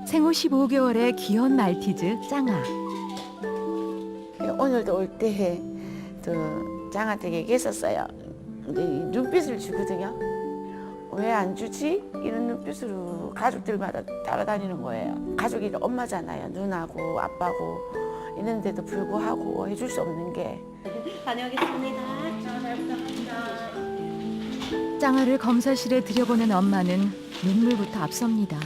생후 15개월의 귀여운 말티즈 짱아. 오늘도 올 때 짱한테 얘기했었어요. 근데 이 눈빛을 주거든요. 왜 안 주지? 이런 눈빛으로 가족들마다 따라다니는 거예요. 가족이 엄마잖아요. 누나고 아빠고 있는데도 불구하고 해줄 수 없는 게. 다녀오겠습니다. 잘 부탁합니다. 짱아를 검사실에 들여보낸 엄마는 눈물부터 앞섭니다.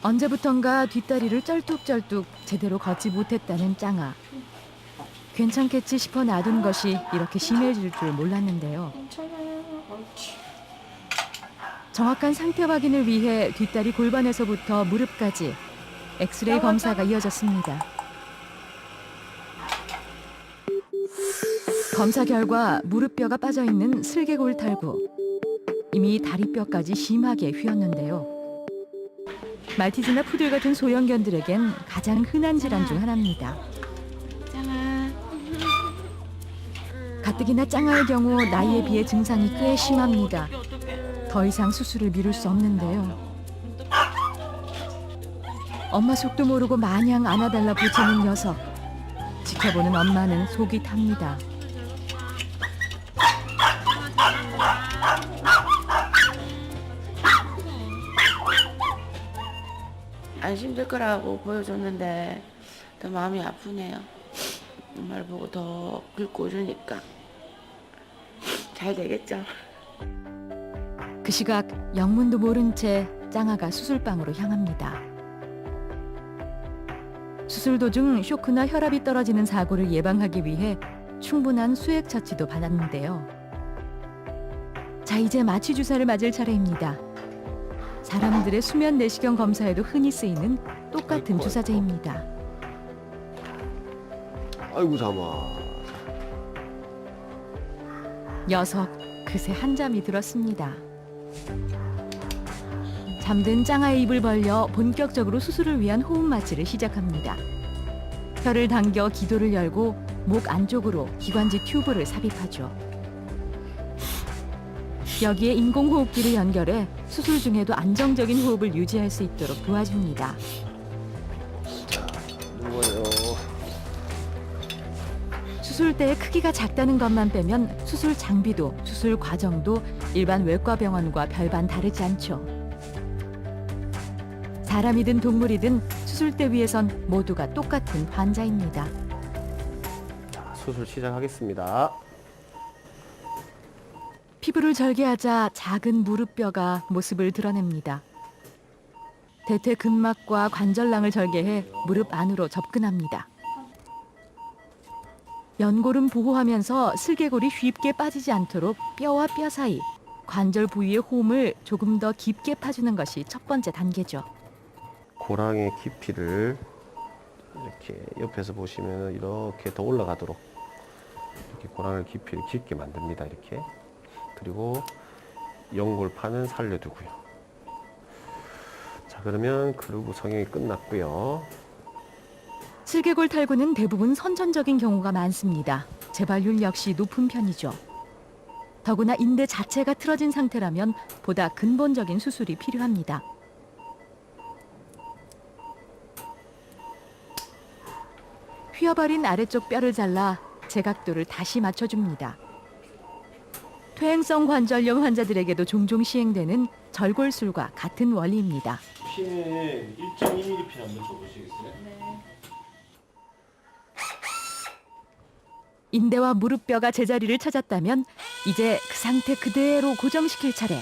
언제부턴가 뒷다리를 쩔뚝쩔뚝 제대로 걷지 못했다는 짱아. 괜찮겠지 싶어 놔둔 것이 이렇게 심해질 줄 몰랐는데요. 정확한 상태 확인을 위해 뒷다리 골반에서부터 무릎까지 엑스레이 검사가 이어졌습니다. 검사 결과 무릎뼈가 빠져있는 슬개골 탈구. 이미 다리뼈까지 심하게 휘었는데요. 말티즈나 푸들 같은 소형견들에겐 가장 흔한 질환 중 하나입니다. 짱아. 가뜩이나 짱아의 경우 나이에 비해 증상이 꽤 심합니다. 더 이상 수술을 미룰 수 없는데요. 엄마 속도 모르고 마냥 안아달라 보채는 녀석. 지켜보는 엄마는 속이 탑니다. 안심될 거라고 보여줬는데 더 마음이 아프네요. 엄마를 보고 더 긁고 주니까 잘 되겠죠. 그 시각 영문도 모른 채 짱아가 수술방으로 향합니다. 수술 도중 쇼크나 혈압이 떨어지는 사고를 예방하기 위해 충분한 수액 처치도 받았는데요. 자, 이제 마취 주사를 맞을 차례입니다. 사람들의 수면 내시경 검사에도 흔히 쓰이는 똑같은 주사제입니다. 아이고 잠아. 녀석 그새 한잠이 들었습니다. 잠든 짱아의 입을 벌려 본격적으로 수술을 위한 호흡 마취를 시작합니다. 혀를 당겨 기도를 열고 목 안쪽으로 기관지 튜브를 삽입하죠. 여기에 인공호흡기를 연결해 수술 중에도 안정적인 호흡을 유지할 수 있도록 도와줍니다. 누워요. 수술대의 크기가 작다는 것만 빼면 수술 장비도 수술 과정도 일반 외과 병원과 별반 다르지 않죠. 사람이든 동물이든 수술대 위에선 모두가 똑같은 환자입니다. 자, 수술 시작하겠습니다. 피부를 절개하자 작은 무릎뼈가 모습을 드러냅니다. 대퇴 근막과 관절낭을 절개해 무릎 안으로 접근합니다. 연골은 보호하면서 슬개골이 쉽게 빠지지 않도록 뼈와 뼈 사이, 관절 부위의 홈을 조금 더 깊게 파주는 것이 첫 번째 단계죠. 고랑의 깊이를 이렇게 옆에서 보시면 이렇게 더 올라가도록 이렇게 고랑의 깊이를 깊게 만듭니다. 이렇게. 그리고 연골판은 살려두고요. 자, 그러면 그루브 성형이 끝났고요. 슬개골 탈구는 대부분 선천적인 경우가 많습니다. 재발률 역시 높은 편이죠. 더구나 인대 자체가 틀어진 상태라면 보다 근본적인 수술이 필요합니다. 휘어버린 아래쪽 뼈를 잘라 제각도를 다시 맞춰줍니다. 퇴행성 관절염 환자들에게도 종종 시행되는 절골술과 같은 원리입니다. 피는 1.2mm 피 한번 줘보시겠어요? 인대와 무릎뼈가 제자리를 찾았다면 이제 그 상태 그대로 고정시킬 차례.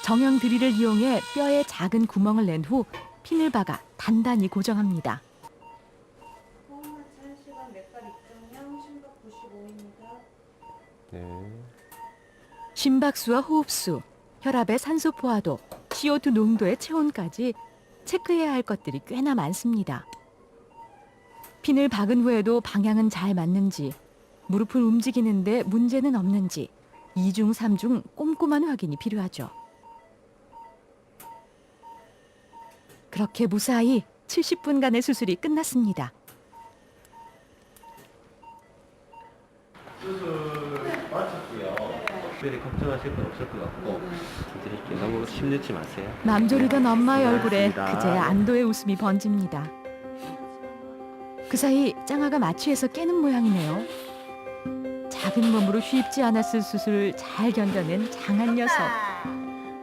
정형 드릴을 이용해 뼈에 작은 구멍을 낸 후 핀을 박아 단단히 고정합니다. 호흡마취 1시간 맥박 2.0, 심박 95입니다. 네. 심박수와 호흡수, 혈압의 산소 포화도, CO2 농도의 체온까지 체크해야 할 것들이 꽤나 많습니다. 핀을 박은 후에도 방향은 잘 맞는지, 무릎을 움직이는데 문제는 없는지 2중, 3중 꼼꼼한 확인이 필요하죠. 그렇게 무사히 70분간의 수술이 끝났습니다. 수술 마쳤고요. 특별히 걱정하실 건 없을 것 같고 드릴게요. 너무 힘내지 마세요. 맘졸이던 엄마의 얼굴에 고맙습니다. 그제 안도의 웃음이 번집니다. 그 사이 짱아가 마취해서 깨는 모양이네요. 작은 몸으로 쉽지 않았을 수술을 잘 견뎌낸 장한 녀석.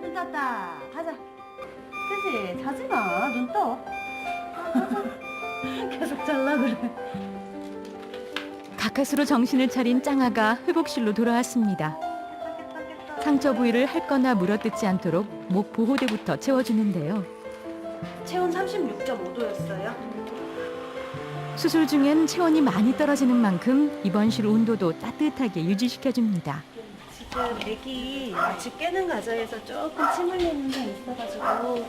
눈 떴다. 가자. 그지? 자지 마. 눈 떠. 계속 잘라 그래. 가까스로 정신을 차린 짱아가 회복실로 돌아왔습니다. 상처 부위를 핥거나 물어뜯지 않도록 목 보호대부터 채워주는데요. 체온 36.5도였어요. 수술 중엔 체온이 많이 떨어지는 만큼 입원실 온도도 따뜻하게 유지시켜줍니다. 지금 애기 마취 깨는 과정에서 조금 침 흘리는 게 있어가지고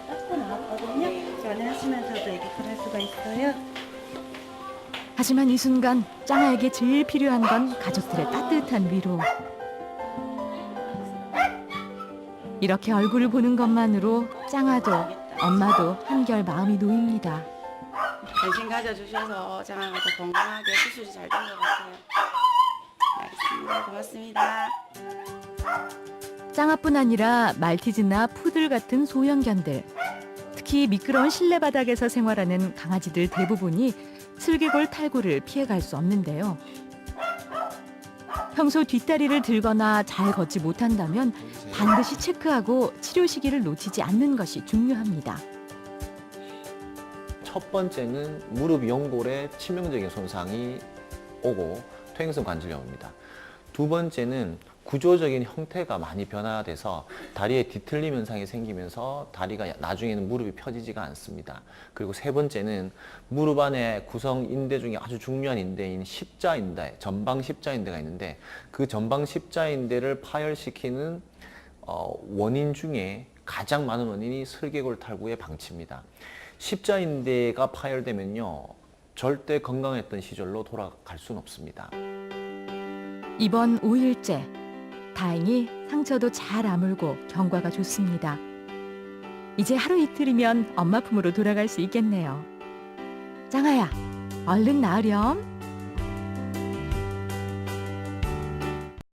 닦고 나왔거든요. 연애하시면서도 애기 그럴 수가 있어요. 하지만 이 순간 짱아에게 제일 필요한 건 가족들의 따뜻한 위로. 이렇게 얼굴을 보는 것만으로 짱아도 엄마도 한결 마음이 놓입니다. 관심 가져주셔서 장아가 더 건강하게 수술이 잘 된 것 같아요. 알겠습니다. 고맙습니다. 짱아뿐 아니라 말티즈나 푸들 같은 소형견들, 특히 미끄러운 실내 바닥에서 생활하는 강아지들 대부분이 슬개골 탈구를 피해갈 수 없는데요. 평소 뒷다리를 들거나 잘 걷지 못한다면 반드시 체크하고 치료 시기를 놓치지 않는 것이 중요합니다. 첫 번째는 무릎 연골에 치명적인 손상이 오고 퇴행성 관절염이 옵니다. 두 번째는 구조적인 형태가 많이 변화돼서 다리에 뒤틀림 현상이 생기면서 다리가 나중에는 무릎이 펴지지가 않습니다. 그리고 세 번째는 무릎 안에 구성 인대 중에 아주 중요한 인대인 십자인대, 전방 십자인대가 있는데 그 전방 십자인대를 파열시키는 원인 중에 가장 많은 원인이 슬개골 탈구의 방치입니다. 십자인대가 파열되면요, 절대 건강했던 시절로 돌아갈 수는 없습니다. 이번 5일째, 다행히 상처도 잘 아물고 경과가 좋습니다. 이제 하루 이틀이면 엄마 품으로 돌아갈 수 있겠네요. 짱아야, 얼른 나으렴.